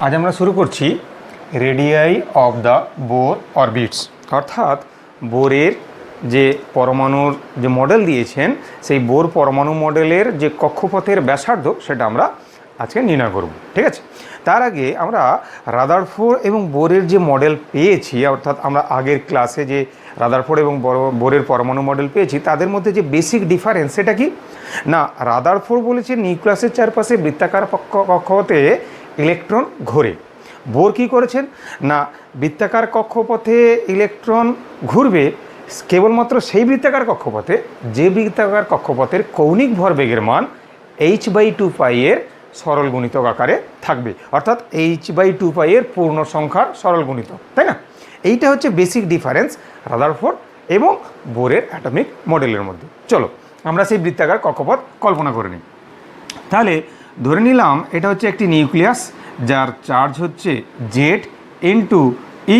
আজ আমরা শুরু করছি radii of the bore orbits, অর্থাৎ বোরের যে পরমাণুর যে মডেল দিয়েছেন সেই বোর পরমাণু মডেলের যে কক্ষপথের ব্যাসার্ধ সেটা আমরা আজকে নির্ণয় করব। ঠিক আছে, তার আগে আমরা রাদারফোর্ড এবং বোরের যে মডেল পেয়েছি, অর্থাৎ আমরা আগের ক্লাসে যে রাদারফোর্ড এবং বোরের পরমাণু মডেল পেয়েছি তাদের মধ্যে যে বেসিক ডিফারেন্স সেটা কি না, রাদারফোর্ড বলেছে নিউক্লিয়াসের চারপাশে বৃত্তাকার কক্ষপথে ইলেকট্রন ঘোরে। বোর কী করেছেন না, বৃত্তাকার কক্ষপথে ইলেকট্রন ঘুরবে কেবলমাত্র সেই বৃত্তাকার কক্ষপথে যে বৃত্তাকার কক্ষপথের কৌণিক ভরবেগের মান h/2π এর সরল গুণিতক আকারে থাকবে, অর্থাৎ h/2π এর পূর্ণ সংখ্যার সরল গুণিতক, তাই না? এইটা হচ্ছে বেসিক ডিফারেন্স রাদারফোর্ড এবং বোরের অ্যাটমিক মডেলের মধ্যে। চলো আমরা সেই বৃত্তাকার কক্ষপথ কল্পনা করে নিই। তাহলে ধরে নিলাম এটা হচ্ছে একটি নিউক্লিয়াস যার চার্জ হচ্ছে Z/E।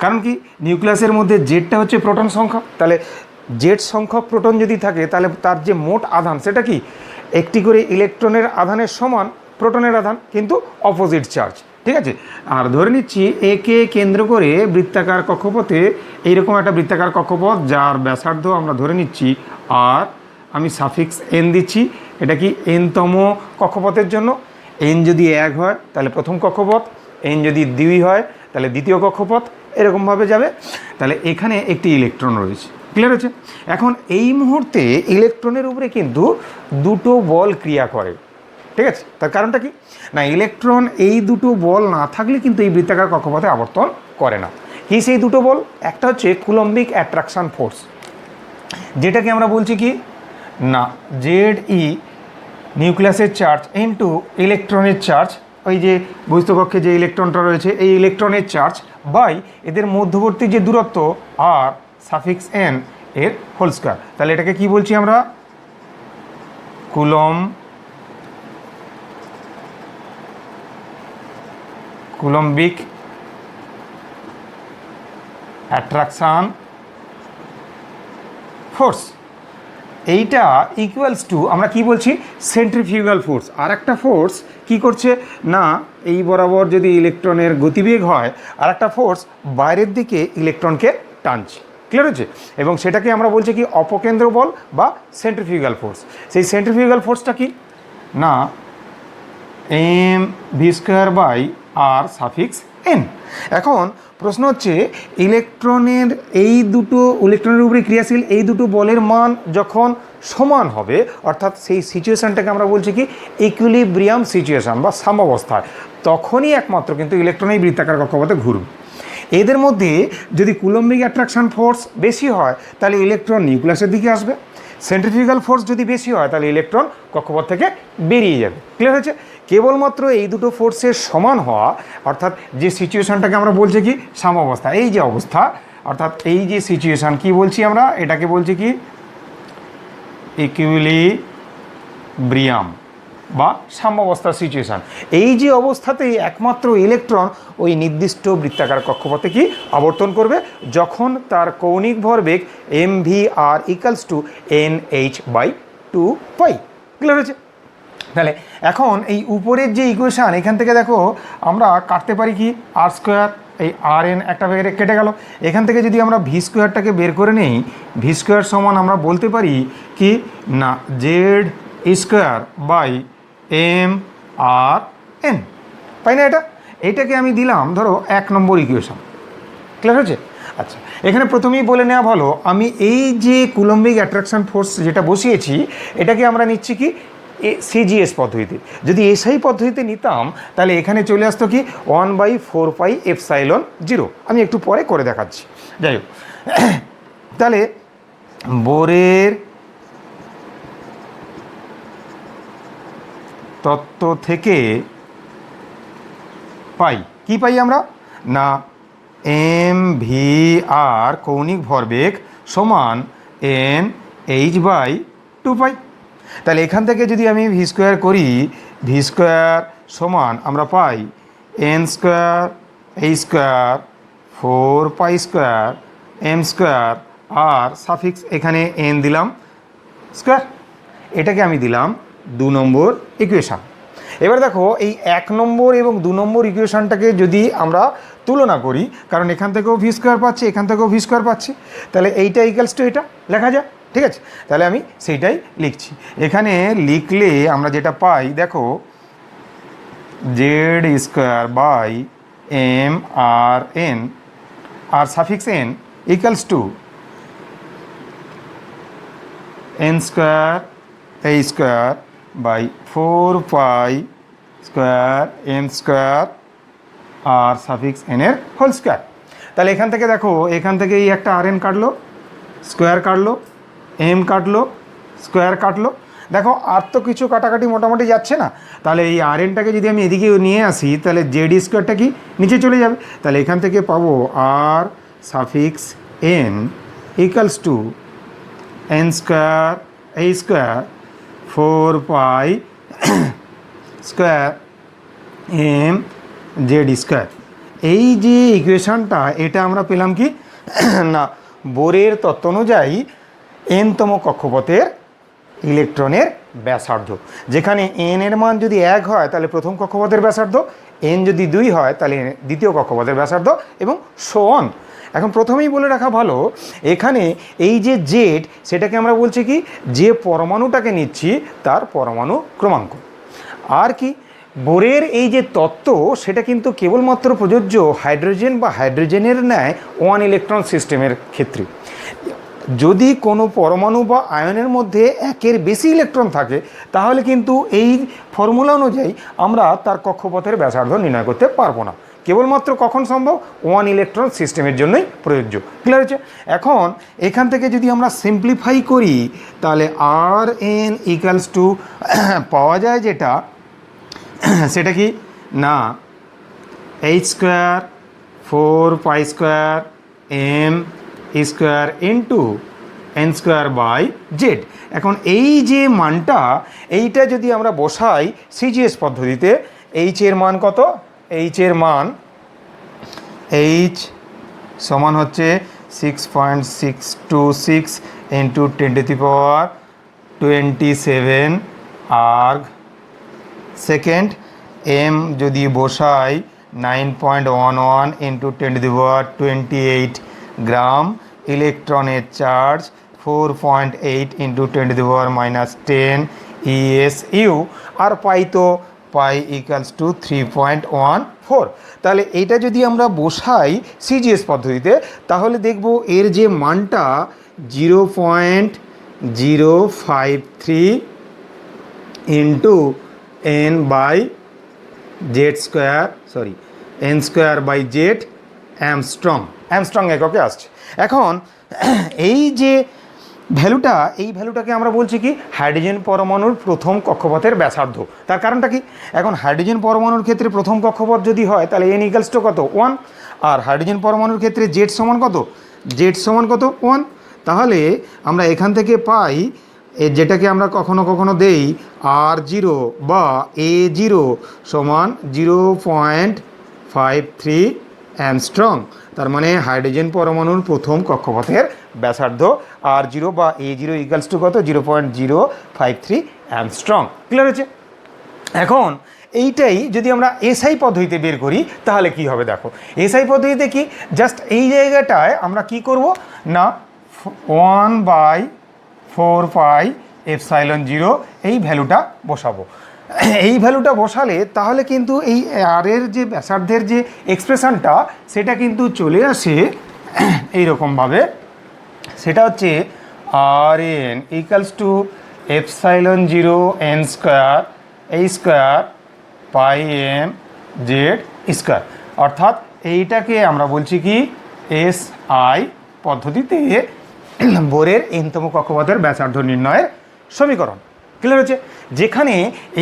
কারণ কি, নিউক্লিয়াসের মধ্যে জেডটা হচ্ছে প্রোটন সংখ্যা, তাহলে জেড সংখ্যক প্রোটন যদি থাকে তাহলে তার যে মোট আধান সেটা কি, একটি করে ইলেকট্রনের আধানের সমান প্রোটনের আধান, কিন্তু অপোজিট চার্জ। ঠিক আছে, আর ধরে নিচ্ছি একে কেন্দ্র করে বৃত্তাকার কক্ষপথে এইরকম একটা বৃত্তাকার কক্ষপথ যার ব্যাসার্ধ আমরা ধরে নিচ্ছি আর আমি সাফিক্স এন দিচ্ছি। এটা কি এনতম কক্ষপথের জন্য। এন যদি 1 হয় তাহলে প্রথম কক্ষপথ, এন যদি 2 হয় তাহলে দ্বিতীয় কক্ষপথ, এরকমভাবে যাবে। তাহলে এখানে একটি ইলেকট্রন রয়েছে, ক্লিয়ার হচ্ছে? এখন এই মুহূর্তে ইলেকট্রনের উপরে কিন্তু দুটো বল ক্রিয়া করে। ঠিক আছে, তার কারণটা কি না, ইলেকট্রন এই দুটো বল না থাকলে কিন্তু এই বৃত্তাকার কক্ষপথে আবর্তন করে না। কি সেই দুটো বল? একটা হচ্ছে কুলম্বিক অ্যাট্রাকশন ফোর্স, যেটাকে আমরা বলছি কি না ZE নিউক্লিয়াসের চার্জ ইনটু ইলেকট্রনের চার্জ, ওই যে বহিঃস্থ যে ইলেকট্রনটা রয়েছে এই ইলেকট্রনের চার্জ বাই এদের মধ্যবর্তী যে দূরত্ব আর সাফিক্স এন এর হোল স্কয়ার। তাহলে এটাকে কি বলছি আমরা, কুলম্বিক অ্যাট্রাকশন ফোর্স। এইটা ইকুয়ালস টু আমরা কি বলছি, সেন্ট্রিফিউগাল ফোর্স। আর একটা ফোর্স কি করছে না, এই বরাবর যদি ইলেকট্রনের গতিবেগ হয় আর একটা ফোর্স বাইরের দিকে ইলেকট্রনকে টানছে, ক্লিয়ার হচ্ছে? এবং সেটাকে আমরা বলছি কি অপকেন্দ্র বল বা সেন্ট্রিফিউগাল ফোর্স। সেই সেন্ট্রিফিউগাল ফোর্সটা কি না mv²/r সাফিক্স n। এখন প্রশ্ন হচ্ছে ইলেকট্রনের ইলেকট্রনের উপরে ক্রিয়াশীল এই দুটো বলের মান যখন সমান হবে, অর্থাৎ সেই সিচুয়েশানটাকে আমরা বলছি কি ইকুইলিব্রিয়াম সিচুয়েশান বা সাম্যাবস্থায়, তখনই একমাত্র কিন্তু ইলেকট্রন এই বৃত্তাকার কক্ষপথে ঘুরবে। এদের মধ্যে যদি কুলম্বিক অ্যাট্রাকশন ফোর্স বেশি হয় তাহলে ইলেকট্রন নিউক্লিয়াসের দিকে আসবে, সেন্ট্রিফিউগাল ফোর্স যদি বেশি হয় তাহলে ইলেকট্রন কক্ষপথ থেকে বেরিয়ে যাবে, ক্লিয়ার হয়েছে? কেবলমাত্র এই দুটো ফোর্সের সমান হওয়া, অর্থাৎ যে সিচুয়েশানটাকে আমরা বলছি কি সাম্যাবস্থা, এই যে অবস্থা, অর্থাৎ এই যে সিচুয়েশান কি বলছি আমরা, এটাকে বলছি কি ইকুইলিব্রিয়াম বা সাম্যাবস্থা সিচুয়েশান। এই যে অবস্থাতেই একমাত্র ইলেকট্রন ওই নির্দিষ্ট বৃত্তাকার কক্ষপথে কি আবর্তন করবে, যখন তার কৌণিক ভরবেগ mvr = nh/2π, ক্লিয়ার হয়েছে? তাহলে এখন এই উপরের যে ইকুয়েশান, এখান থেকে দেখো আমরা কাটতে পারি কি r², এই rn একটা কেটে গেল। এখান থেকে যদি আমরা v²টাকে বের করে নেই, v² সমান আমরা বলতে পারি কি না Z²/mrn, তাই না? এটাকে আমি দিলাম ধরো 1 নম্বর ইকুয়েশান, ক্লিয়ার হয়েছে? আচ্ছা, এখানে প্রথমেই বলে নেওয়া ভালো, আমি এই যে কুলম্বিক অ্যাট্রাকশন ফোর্স যেটা বসিয়েছি এটাকে আমরা নিচ্ছি কি সিজিএস পদ্ধতিতে। যদি এসআই পদ্ধতিতে নিতাম তাহলে এখানে চলে আসতো কি 1/4πε0। আমি একটু পরে করে দেখাচ্ছি। যাই হোক, তাহলে বোরের তত্ত্ব থেকে পাই কি পাই আমরা না mvr কৌণিক ভরবেগ সমান nh/2π। তাহলে এখান থেকে যদি আমি v² করি, v² সমান আমরা পাই n² h² 4π² m² আর সাফিক্স এখানে n দিলাম স্কোয়ার। এটাকে আমি দিলাম 2 নম্বর ইকুয়েশান। এবার দেখো এই 1 নম্বর এবং 2 নম্বর ইকুয়েশনটাকে যদি আমরা তুলনা করি, কারণ এখান থেকেও ভি স্কোয়ার পাচ্ছি, এখান থেকেও ভি স্কোয়ার পাচ্ছি, তাহলে এইটা ইকুয়ালস টু এটা লেখা যায়। ঠিক আছে, তাহলে আমি সেইটাই লিখছি। এখানে লিখলে আমরা যেটা পাই দেখো, Z square by M R N R suffix N equals to N square A square by 4 pi square M square R suffix N এর হোল স্কোয়ার। তাহলে এখান থেকে দেখো, এখান থেকে এই একটা আর এন কাটলো, স্কোয়ার কাটলো, এম কাটলো, স্কোয়ার কাটলো। দেখো আর তো কিছু কাটাকাটি মোটামুটি যাচ্ছে না। তাহলে এই আর এনটাকে যদি আমি এদিকে নিয়ে আসি, তাহলে জেড স্কোয়ারটা কি নিচে চলে যাবে। তাহলে এখান থেকে পাবো R suffix N equals to N square A square 4 pi square m Z square. এই যে ইকুয়েশনটা, এটা আমরা পেলাম কি না, বোরের তত্ত্ব অনুযায়ী এনতম কক্ষপথের ইলেকট্রনের ব্যাসার্ধ। যেখানে এন এর মান যদি 1 হয় তাহলে প্রথম কক্ষপথের ব্যাসার্ধ, এন যদি 2 হয় তাহলে দ্বিতীয় কক্ষপথের ব্যাসার্ধ, এবং সো অন। এখন প্রথমেই বলে রাখা ভালো, এখানে এই যে জেড, সেটাকে আমরা বলছি কি, যে পরমাণুটাকে নিচ্ছি তার পরমাণু ক্রমাঙ্ক। আর কি, বোরের এই যে তত্ত্ব, সেটা কিন্তু কেবলমাত্র প্রযোজ্য হাইড্রোজেন বা হাইড্রোজেনের ন্যায় 1 ইলেকট্রন সিস্টেমের ক্ষেত্রে। যদি কোনো পরমাণু বা আয়নের মধ্যে 1-এর বেশি ইলেকট্রন থাকে, তাহলে কিন্তু এই ফর্মুলা অনুযায়ী আমরা তার কক্ষপথের ব্যাসার্ধ নির্ণয় করতে পারবো না। কেবলমাত্র কখন সম্ভব? 1 ইলেকট্রন সিস্টেমের জন্যই প্রযোজ্য। ক্লিয়ার হচ্ছে? এখন এখান থেকে যদি আমরা সিম্পলিফাই করি, তাহলে আর এন ইকুয়ালস টু পাওয়া যায় যেটা, সেটা কি না, H square 4 pi square M square into N square by Z. এখন এই যে মানটা, এইটা যদি আমরা বসাই সিজিএস পদ্ধতিতে, এইচ এর মান কত? এইচ এর মান, এইচ সমান হচ্ছে 6.626 ইন্টু 10⁻27 আর্গ সেকেন্ড। এম যদি বসাই 9.11 ইন্টু 10⁻28 গ্রাম। ইলেকট্রনের চার্জ 4.8 ইন্টু 10⁻10 ESU। আর পাই তো পাই ইকুয়ালস টু 3.14। তাহলে এইটা যদি আমরা বসাই সিজিএস পদ্ধতিতে, তাহলে দেখব এর যে মানটা 0.053 into N by Z square, sorry N square by Z angstrom এককে আসছে। এখন এই যে ভ্যালুটা, এই ভ্যালুটাকে আমরা বলছি কি, হাইড্রোজেন পরমাণুর প্রথম কক্ষপথের ব্যাসার্ধ। তার কারণটা কি, এখন হাইড্রোজেন পরমাণুর ক্ষেত্রে প্রথম কক্ষপথ যদি হয়, তাহলে এন ইকুয়ালস টু কত? 1। আর হাইড্রোজেন পরমাণুর ক্ষেত্রে জেড সমান কত? জেড সমান কত? 1। তাহলে আমরা এখান থেকে পাই, যেটাকে আমরা কখনো কখনো দেই R0 বা A0 সমান 0.53 অ্যামস্ট্রং। তার মানে হাইড্রোজেন পরমাণুর প্রথম কক্ষপথের ব্যাসার্ধ R0 বা A0 ইকুয়ালস টু কত? 0.053 অ্যামস্ট্রং। ক্লিয়ার হচ্ছে? এখন এইটাই যদি আমরা এসআই পদ্ধতিতে বের করি, তাহলে কি হবে দেখো। এসআই পদ্ধতিতে কি, জাস্ট এই জায়গাটায় আমরা কি করব না, 1/4 পাই এপসাইলন 0 এই ভ্যালুটা বসাবো। এই ভ্যালুটা বসালে তাহলে কিন্তু এই আর এর যে ব্যাসার্ধের যে এক্সপ্রেশনটা, সেটা কিন্তু চলে আসে এইরকমভাবে। সেটা হচ্ছে R n equals to epsilon 0 n square এই square pi m Z square. অর্থাৎ এইটাকে আমরা বলছি কি, এসআই পদ্ধতিতে বোরের এনতম কক্ষপথের ব্যাসার্ধ নির্ণয়ের সমীকরণ। ক্লিয়ার হচ্ছে? যেখানে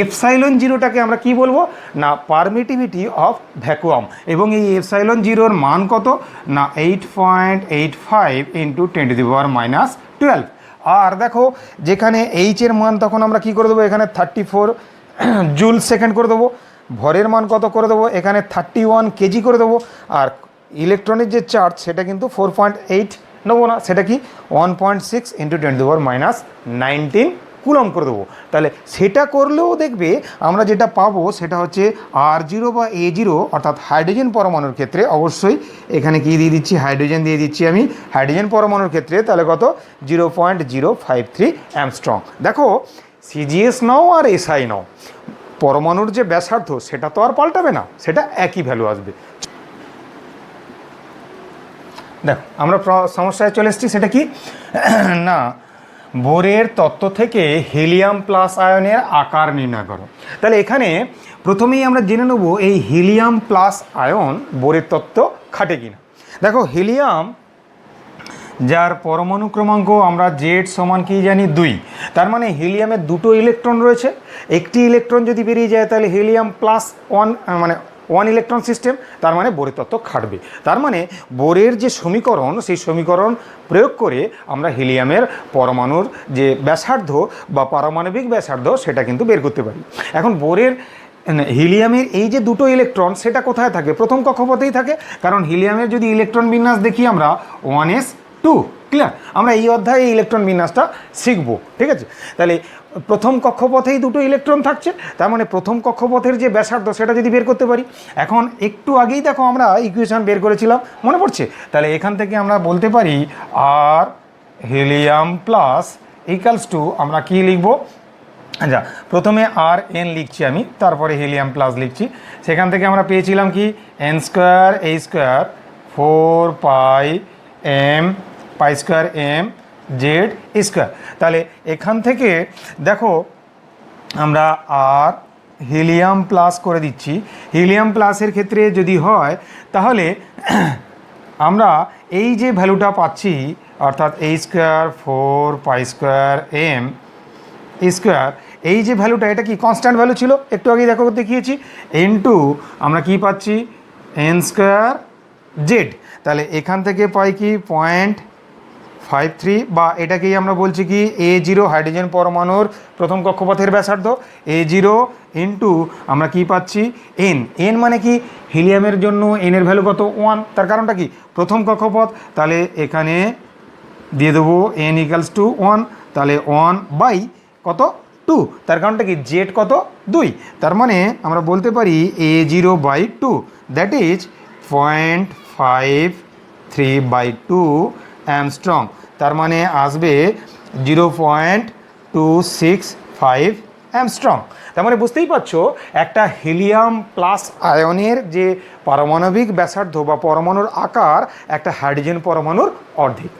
এপসাইলন 0টাকে আমরা কি বলবো না, পারমিটিভিটি অফ ভ্যাকুয়াম, এবং এই এপসাইলন 0-র মান কত না, 8.85 ইন্টু 10⁻12। আর দেখো, যেখানে এইচের মান তখন আমরা কি করে দেবো, এখানে 34 জুল সেকেন্ড করে দেবো। ভরের মান কত করে দেবো, এখানে 31 কেজি করে দেবো। আর ইলেকট্রনের যে চার্জ, সেটা কিন্তু 4.8 নেবো না, সেটা কি 1.6 ইন্টু 10⁻19 কুলম করে দেবো। তাহলে সেটা করলেও দেখবে আমরা যেটা পাবো সেটা হচ্ছে R0 বা A0 অর্থাৎ হাইড্রোজেন পরমাণুর ক্ষেত্রে অবশ্যই এখানে কি দিয়ে দিচ্ছি, হাইড্রোজেন দিয়ে দিচ্ছি আমি হাইড্রোজেন পরমাণুর ক্ষেত্রে, তাহলে কত 0.053 অ্যাংস্ট্রং। দেখো সিজিএস নাও আর এসআই নাও, পরমাণুর যে ব্যাসার্ধ সেটা তো আর পাল্টাবে না, সেটা একই ভ্যালু আসবে। দেখো আমরা সমস্যায় চলে এসেছি, সেটা কি না, বোরের তত্ত্ব থেকে হিলিয়াম প্লাস আয়নের আকার নির্ণয় করো। তাহলে এখানে প্রথমেই আমরা জেনে নেব এই হিলিয়াম প্লাস আয়ন বোরের তত্ত্ব খাটে কিনা। দেখো হিলিয়াম যার পরমাণু ক্রমাঙ্ক আমরা জেড সমান কি জানি 2, তার মানে হিলিয়ামের দুটো ইলেকট্রন রয়েছে, একটি ইলেকট্রন যদি বেরিয়ে যায় তাহলে হিলিয়াম প্লাস 1 মানে 1 ইলেকট্রন সিস্টেম, তার মানে বোরের তত্ত্ব খাটবে। তার মানে বোরের যে সমীকরণ সেই সমীকরণ প্রয়োগ করে আমরা হিলিয়ামের পরমাণুর যে ব্যাসার্ধ বা পারমাণবিক ব্যাসার্ধ সেটা কিন্তু বের করতে পারি। এখন বোরের হিলিয়ামের এই যে দুটো ইলেকট্রন সেটা কোথায় থাকে, প্রথম কক্ষপথেই থাকে, কারণ হিলিয়ামের যদি ইলেকট্রন বিন্যাস দেখি আমরা 1s2, ক্লিয়ার, আমরা এই অধ্যায়ে এই ইলেকট্রন বিন্যাসটা শিখবো, ঠিক আছে। তাহলে প্রথম কক্ষপথেই দুটো ইলেকট্রন থাকছে, তার মানে প্রথম কক্ষপথের যে ব্যাসার্ধ সেটা যদি বের করতে পারি। এখন একটু আগেই দেখো আমরা ইকুয়েশন বের করেছিলাম, মনে পড়ছে? তাহলে এখান থেকে আমরা বলতে পারি আর হিলিয়াম প্লাস ইকুয়ালস টু আমরা কি লিখবো, আচ্ছা প্রথমে আর এন লিখছি আমি, তারপরে হিলিয়াম প্লাস লিখছি। সেখান থেকে আমরা পেয়েছিলাম কি এন স্কোয়ার এই square 4 pi m pi square m Z square. তাহলে এখান থেকে দেখো আমরা আর হিলিয়াম প্লাস করে দিচ্ছি। হিলিয়াম প্লাসের ক্ষেত্রে যদি হয় তাহলে আমরা এই যে ভ্যালুটা পাচ্ছি অর্থাৎ এই square 4 pi square M square, এই যে ভ্যালুটা এটা কি কনস্ট্যান্ট ভ্যালু ছিল, একটু আগেই দেখো দেখিয়েছি, ইনটু আমরা কি পাচ্ছি এন স্কোয়ার জেড। তাহলে এখান থেকে পাই কি 0.53 বা এটাকেই আমরা বলছি কি A0 হাইড্রোজেন পরমাণুর প্রথম কক্ষপথের ব্যাসার্ধ, A0 ইনটু আমরা কি পাচ্ছি এন। এন মানে কি হিলিয়ামের জন্য এনের ভ্যালু কত 1, তার কারণটা কি প্রথম কক্ষপথ, তাহলে এখানে দিয়ে দেবো n ইকালস টু 1, তাহলে 1 বাই কত 2, তার কারণটা কি জেড কত 2, তার মানে আমরা বলতে পারি A0 by 2 that is 0.53/2 Armstrong, তার মানে আসবে 0.265 অ্যামস্ট্রং। তার মানে বুঝতেই পারছো একটা হিলিয়াম প্লাস আয়নের যে পারমাণবিক ব্যাসার্ধ বা পরমাণুর আকার একটা হাইড্রোজেন পরমাণুর অর্ধেক।